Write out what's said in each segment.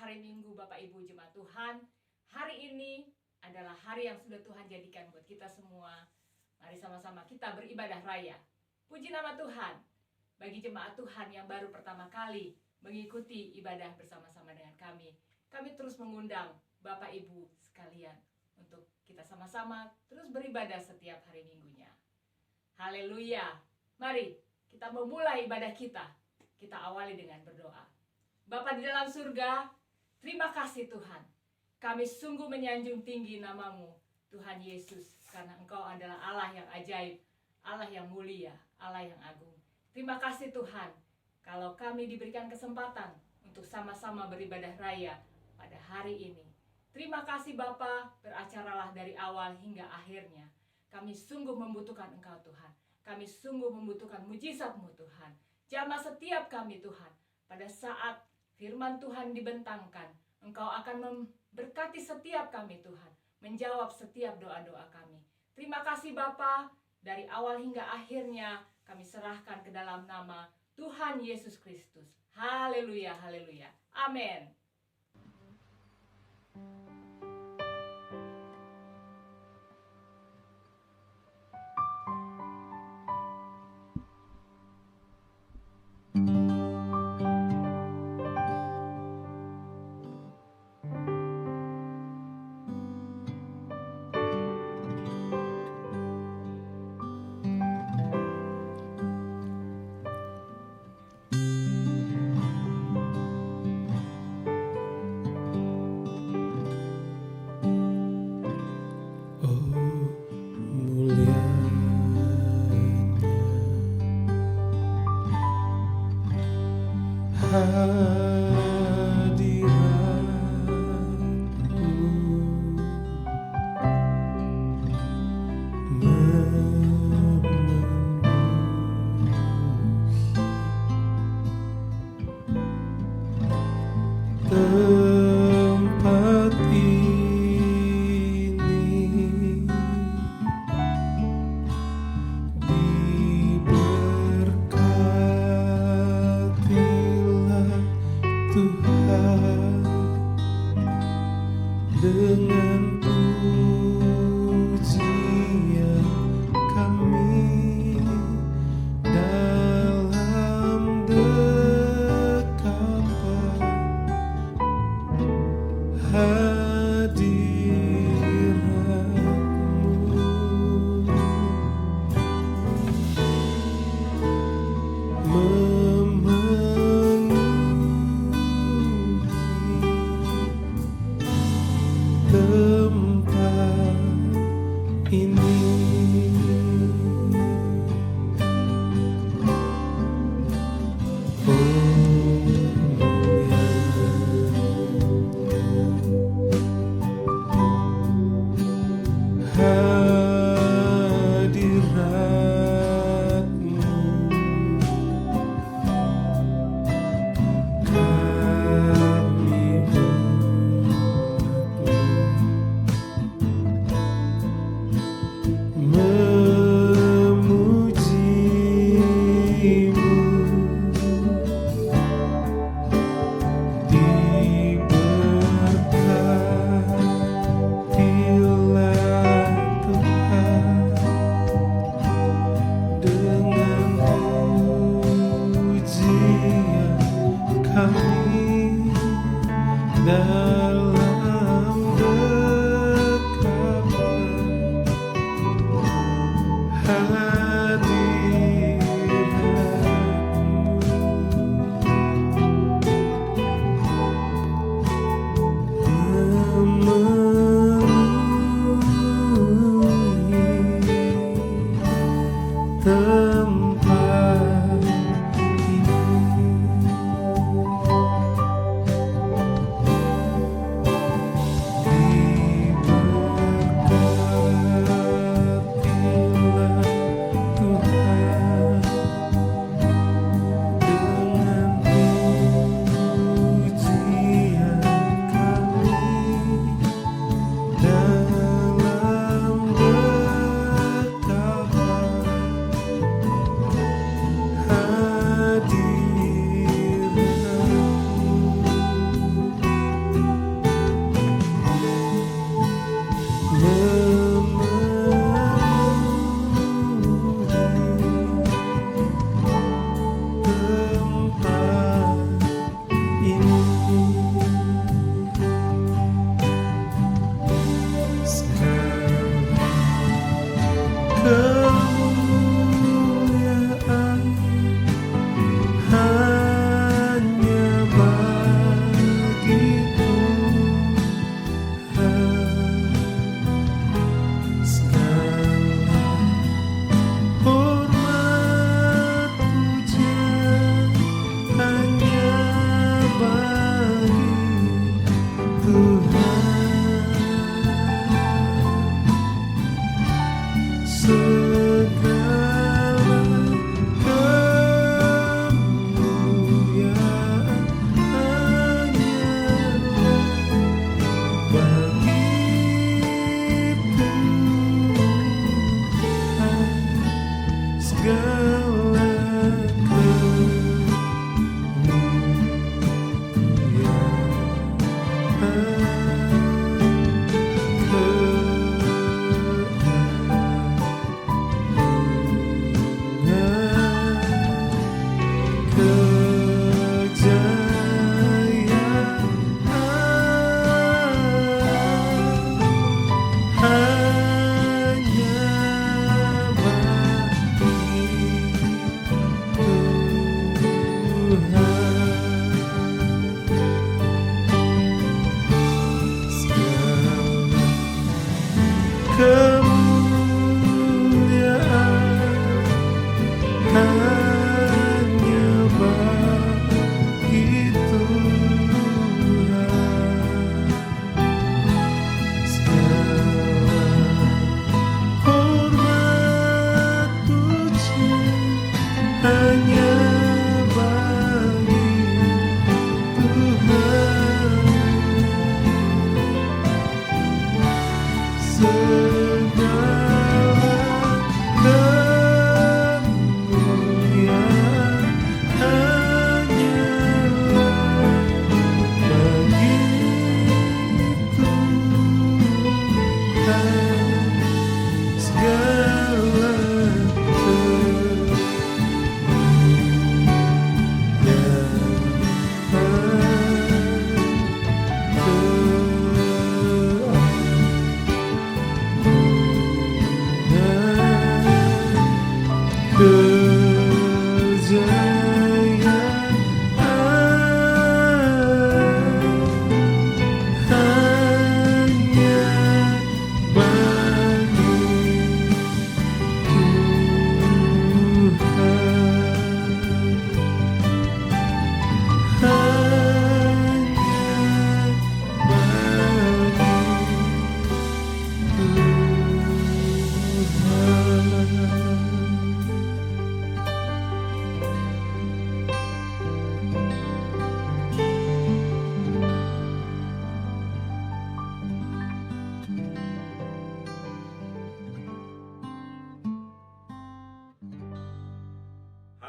hari Minggu Bapak Ibu Jemaat Tuhan. Hari ini adalah hari yang sudah Tuhan jadikan buat kita semua. Mari sama-sama kita beribadah raya. Puji nama Tuhan. Bagi jemaat Tuhan yang baru pertama kali mengikuti ibadah bersama-sama dengan kami terus mengundang Bapak Ibu sekalian untuk kita sama-sama terus beribadah setiap hari Minggunya. Haleluya. Mari kita memulai ibadah kita. Kita awali dengan berdoa. Bapa di dalam surga, terima kasih Tuhan. Kami sungguh menyanjung tinggi nama-Mu, Tuhan Yesus, karena Engkau adalah Allah yang ajaib, Allah yang mulia, Allah yang agung. Terima kasih Tuhan, kalau kami diberikan kesempatan untuk sama-sama beribadah raya pada hari ini. Terima kasih Bapa, beracaralah dari awal hingga akhirnya. Kami sungguh membutuhkan Engkau Tuhan. Kami sungguh membutuhkan mujizat-Mu Tuhan. Jamah setiap kami Tuhan. Pada saat firman Tuhan dibentangkan, Engkau akan memberkati setiap kami Tuhan, menjawab setiap doa-doa kami. Terima kasih Bapa, dari awal hingga akhirnya kami serahkan ke dalam nama Tuhan Yesus Kristus. Haleluya, haleluya. Amin.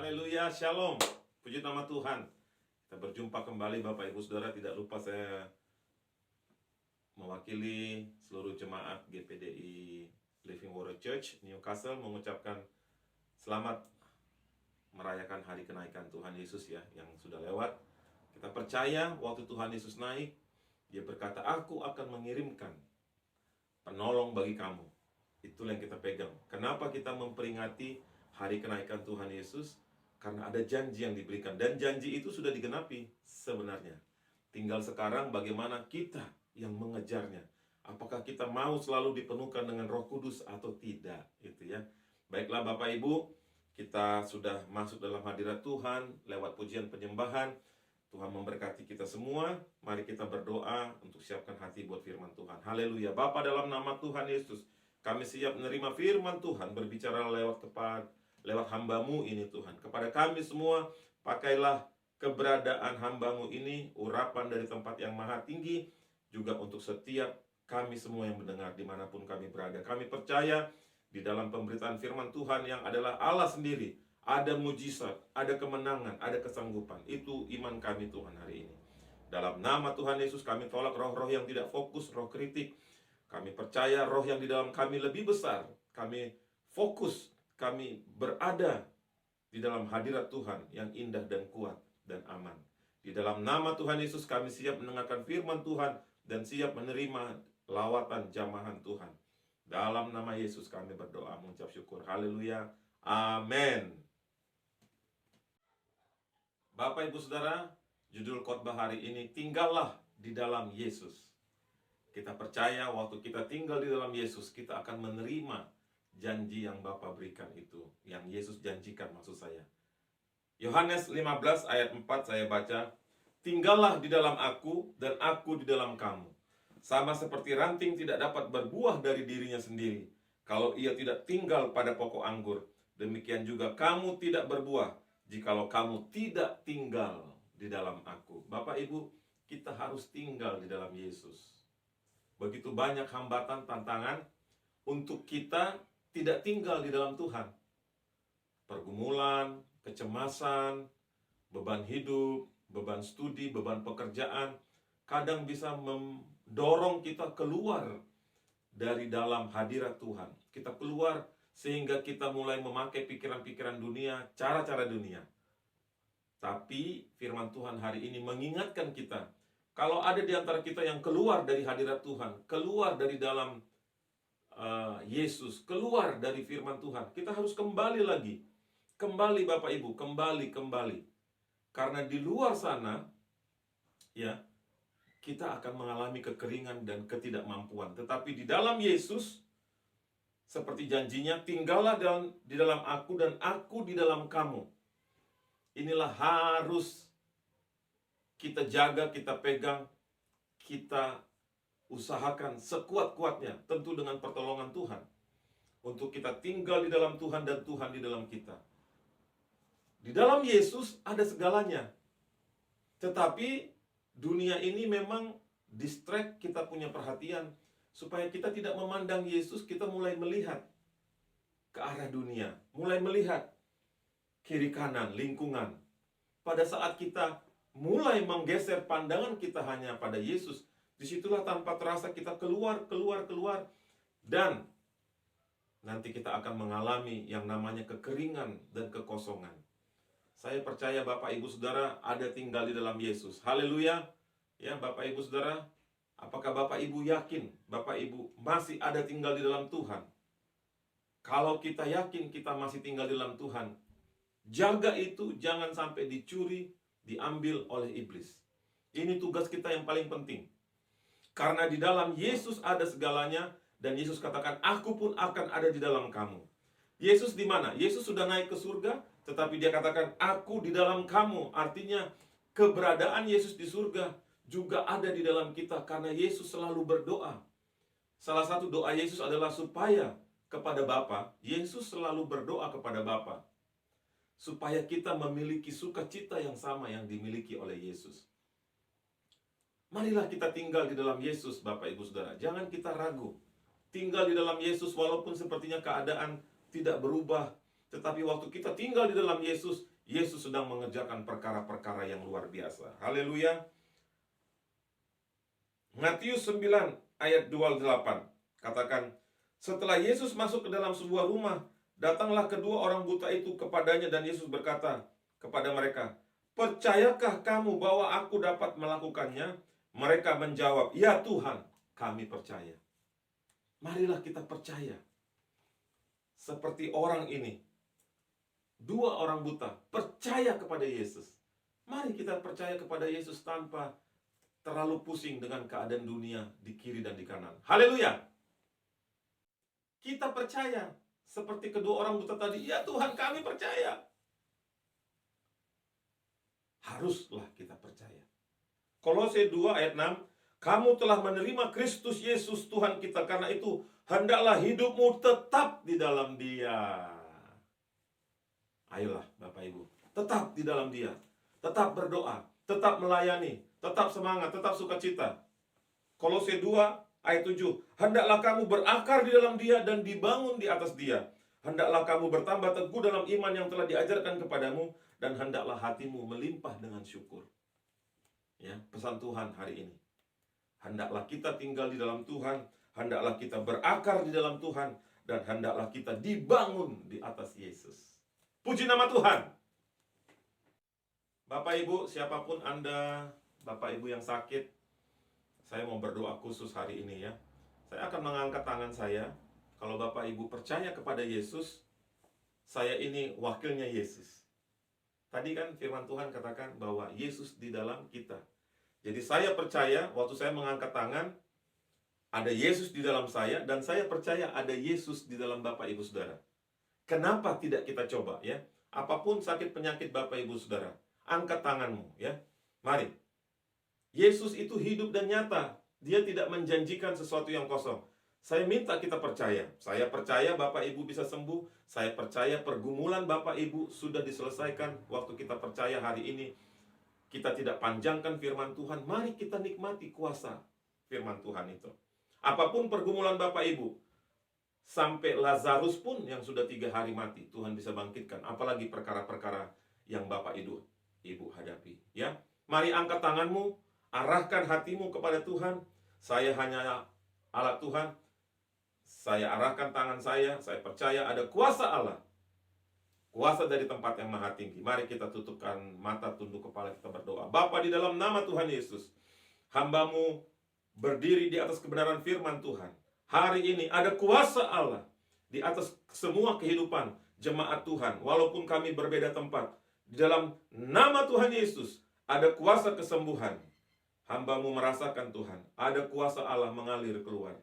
Haleluya, shalom. Puji nama Tuhan. Kita berjumpa kembali Bapak Ibu Saudara. Tidak lupa saya mewakili seluruh jemaat GPDI Living Water Church Newcastle mengucapkan selamat merayakan hari kenaikan Tuhan Yesus ya, yang sudah lewat. Kita percaya waktu Tuhan Yesus naik, Dia berkata, "Aku akan mengirimkan penolong bagi kamu." Itulah yang kita pegang. Kenapa kita memperingati hari kenaikan Tuhan Yesus? Karena ada janji yang diberikan, dan janji itu sudah digenapi sebenarnya. Tinggal sekarang bagaimana kita yang mengejarnya. Apakah kita mau selalu dipenuhkan dengan Roh Kudus atau tidak, gitu ya. Baiklah Bapak Ibu, kita sudah masuk dalam hadirat Tuhan lewat pujian penyembahan. Tuhan memberkati kita semua. Mari kita berdoa untuk siapkan hati buat firman Tuhan. Haleluya. Bapa, dalam nama Tuhan Yesus, kami siap menerima firman Tuhan, berbicara lewat hamba-Mu ini Tuhan. Kepada kami semua, pakailah keberadaan hamba-Mu ini, urapan dari tempat yang maha tinggi, juga untuk setiap kami semua yang mendengar dimanapun kami berada. Kami percaya di dalam pemberitaan firman Tuhan yang adalah Allah sendiri, ada mujizat, ada kemenangan, ada kesanggupan. Itu iman kami Tuhan hari ini. Dalam nama Tuhan Yesus kami tolak roh-roh yang tidak fokus, roh kritik. Kami percaya roh yang di dalam kami lebih besar. Kami fokus, kami berada di dalam hadirat Tuhan yang indah dan kuat dan aman. Di dalam nama Tuhan Yesus kami siap mendengarkan firman Tuhan dan siap menerima lawatan jamahan Tuhan. Dalam nama Yesus kami berdoa mengucap syukur. Haleluya. Amin. Bapak Ibu Saudara, judul khotbah hari ini, tinggallah di dalam Yesus. Kita percaya waktu kita tinggal di dalam Yesus, kita akan menerima janji yang Bapa berikan itu, yang Yesus janjikan maksud saya. Yohanes 15 ayat 4 saya baca, "Tinggallah di dalam aku dan aku di dalam kamu. Sama seperti ranting tidak dapat berbuah dari dirinya sendiri kalau ia tidak tinggal pada pokok anggur. Demikian juga kamu tidak berbuah jikalau kamu tidak tinggal di dalam aku. Bapak Ibu, kita harus tinggal di dalam Yesus. Begitu banyak hambatan, tantangan untuk kita tidak tinggal di dalam Tuhan. Pergumulan, kecemasan, beban hidup, beban studi, beban pekerjaan kadang bisa mendorong kita keluar dari dalam hadirat Tuhan. Kita keluar sehingga kita mulai memakai pikiran-pikiran dunia, cara-cara dunia. Tapi firman Tuhan hari ini mengingatkan kita, kalau ada di antara kita yang keluar dari hadirat Tuhan, keluar dari dalam Yesus, keluar dari firman Tuhan, kita harus kembali lagi. Kembali Bapak Ibu, kembali. Karena di luar sana, ya, kita akan mengalami kekeringan dan ketidakmampuan. Tetapi di dalam Yesus, seperti janjinya, tinggallah di dalam aku dan aku di dalam kamu. Inilah harus kita jaga, kita pegang, kita usahakan sekuat-kuatnya, tentu dengan pertolongan Tuhan, untuk kita tinggal di dalam Tuhan dan Tuhan di dalam kita. Di dalam Yesus ada segalanya. Tetapi dunia ini memang distract kita punya perhatian, supaya kita tidak memandang Yesus. Kita mulai melihat ke arah dunia, mulai melihat kiri kanan, lingkungan. Pada saat kita mulai menggeser pandangan kita hanya pada Yesus, disitulah tanpa terasa kita keluar, dan nanti kita akan mengalami yang namanya kekeringan dan kekosongan. Saya percaya Bapak Ibu Saudara ada tinggal di dalam Yesus. Haleluya. Ya Bapak Ibu Saudara, apakah Bapak Ibu yakin Bapak Ibu masih ada tinggal di dalam Tuhan? Kalau kita yakin kita masih tinggal di dalam Tuhan, jaga itu jangan sampai dicuri, diambil oleh iblis. Ini tugas kita yang paling penting. Karena di dalam Yesus ada segalanya, dan Yesus katakan, aku pun akan ada di dalam kamu. Yesus di mana? Yesus sudah naik ke surga, tetapi dia katakan, aku di dalam kamu. Artinya, keberadaan Yesus di surga juga ada di dalam kita, karena Yesus selalu berdoa. Salah satu doa Yesus adalah supaya kepada Bapa, Yesus selalu berdoa kepada Bapa, supaya kita memiliki sukacita yang sama yang dimiliki oleh Yesus. Marilah kita tinggal di dalam Yesus, Bapak Ibu Saudara. Jangan kita ragu. Tinggal di dalam Yesus walaupun sepertinya keadaan tidak berubah. Tetapi waktu kita tinggal di dalam Yesus, Yesus sedang mengerjakan perkara-perkara yang luar biasa. Haleluya. Matius 9 ayat 28 katakan, setelah Yesus masuk ke dalam sebuah rumah, datanglah kedua orang buta itu kepadanya, dan Yesus berkata kepada mereka, percayakah kamu bahwa aku dapat melakukannya? Mereka menjawab, ya Tuhan, kami percaya. Marilah kita percaya. Seperti orang ini, dua orang buta percaya kepada Yesus. Mari kita percaya kepada Yesus tanpa terlalu pusing dengan keadaan dunia di kiri dan di kanan. Haleluya. Kita percaya seperti kedua orang buta tadi, ya Tuhan, kami percaya. Haruslah kita percaya. Kolose 2 ayat 6, kamu telah menerima Kristus Yesus Tuhan kita, karena itu hendaklah hidupmu tetap di dalam Dia. Ayolah Bapak Ibu, tetap di dalam Dia. Tetap berdoa, tetap melayani, tetap semangat, tetap sukacita. Kolose 2 ayat 7, hendaklah kamu berakar di dalam Dia dan dibangun di atas Dia. Hendaklah kamu bertambah teguh dalam iman yang telah diajarkan kepadamu, dan hendaklah hatimu melimpah dengan syukur. Ya, pesan Tuhan hari ini. Hendaklah kita tinggal di dalam Tuhan, hendaklah kita berakar di dalam Tuhan, dan hendaklah kita dibangun di atas Yesus. Puji nama Tuhan. Bapak Ibu, siapapun Anda, Bapak Ibu yang sakit, saya mau berdoa khusus hari ini ya. Saya akan mengangkat tangan saya. Kalau Bapak Ibu percaya kepada Yesus, saya ini wakilnya Yesus. Tadi kan firman Tuhan katakan bahwa Yesus di dalam kita. Jadi saya percaya waktu saya mengangkat tangan, ada Yesus di dalam saya, dan saya percaya ada Yesus di dalam Bapak Ibu Saudara. Kenapa tidak kita coba ya? Apapun sakit penyakit Bapak Ibu Saudara, angkat tanganmu ya. Mari. Yesus itu hidup dan nyata. Dia tidak menjanjikan sesuatu yang kosong. Saya minta kita percaya. Saya percaya Bapak Ibu bisa sembuh. Saya percaya pergumulan Bapak Ibu sudah diselesaikan waktu kita percaya hari ini. Kita tidak panjangkan firman Tuhan. Mari kita nikmati kuasa firman Tuhan itu. Apapun pergumulan Bapak Ibu, sampai Lazarus pun yang sudah 3 hari mati, Tuhan bisa bangkitkan. Apalagi perkara-perkara yang Bapak Ibu hadapi. Ya, mari angkat tanganmu, arahkan hatimu kepada Tuhan. Saya hanya alat Tuhan. Saya arahkan tangan saya percaya ada kuasa Allah. Kuasa dari tempat yang maha tinggi. Mari kita tutupkan mata, tunduk kepala, kita berdoa. Bapa, di dalam nama Tuhan Yesus, hamba-Mu berdiri di atas kebenaran firman Tuhan. Hari ini ada kuasa Allah di atas semua kehidupan jemaat Tuhan. Walaupun kami berbeda tempat, di dalam nama Tuhan Yesus ada kuasa kesembuhan. Hamba-Mu merasakan Tuhan, ada kuasa Allah mengalir keluar.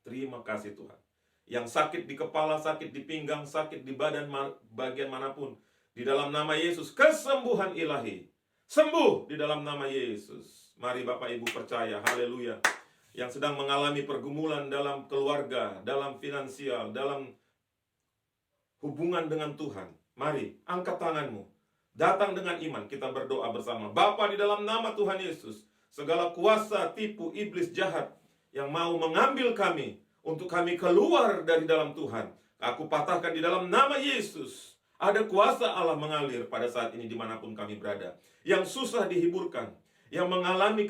Terima kasih Tuhan. Yang sakit di kepala, sakit di pinggang, sakit di badan bagian manapun, di dalam nama Yesus, kesembuhan ilahi. Sembuh di dalam nama Yesus. Mari Bapak Ibu percaya, haleluya. Yang sedang mengalami pergumulan dalam keluarga, dalam finansial, dalam hubungan dengan Tuhan, mari angkat tanganmu. Datang dengan iman, kita berdoa bersama. Bapa, di dalam nama Tuhan Yesus, segala kuasa tipu iblis jahat yang mau mengambil kami, untuk kami keluar dari dalam Tuhan, aku patahkan di dalam nama Yesus. Ada kuasa Allah mengalir pada saat ini dimanapun kami berada. Yang susah dihiburkan, yang mengalami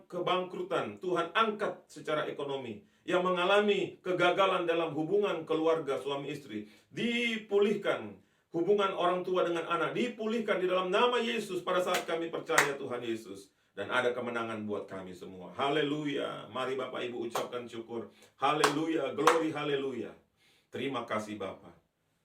kebangkrutan, Tuhan angkat secara ekonomi. Yang mengalami kegagalan dalam hubungan keluarga suami istri, dipulihkan. Hubungan orang tua dengan anak, dipulihkan di dalam nama Yesus pada saat kami percaya Tuhan Yesus. Dan ada kemenangan buat kami semua. Haleluya. Mari Bapak Ibu ucapkan syukur. Haleluya, glory, haleluya. Terima kasih Bapak.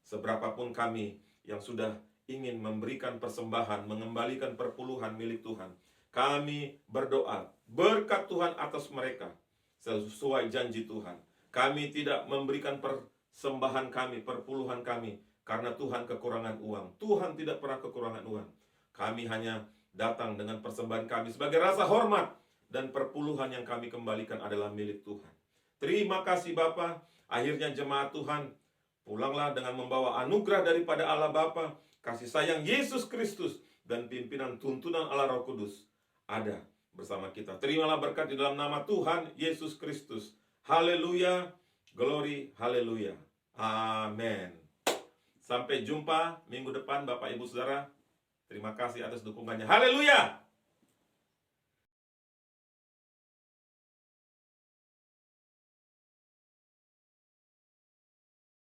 Seberapapun kami yang sudah ingin memberikan persembahan, mengembalikan perpuluhan milik Tuhan, kami berdoa berkat Tuhan atas mereka sesuai janji Tuhan. Kami tidak memberikan persembahan kami, perpuluhan kami, karena Tuhan kekurangan uang. Tuhan tidak pernah kekurangan uang. Kami hanya datang dengan persembahan kami sebagai rasa hormat, dan perpuluhan yang kami kembalikan adalah milik Tuhan. Terima kasih Bapa. Akhirnya jemaat Tuhan pulanglah dengan membawa anugerah daripada Allah Bapa, kasih sayang Yesus Kristus, dan pimpinan tuntunan Allah Roh Kudus ada bersama kita. Terimalah berkat di dalam nama Tuhan Yesus Kristus. Haleluya, glory, haleluya. Amin. Sampai jumpa minggu depan Bapak Ibu Saudara. Terima kasih atas dukungannya. Haleluya.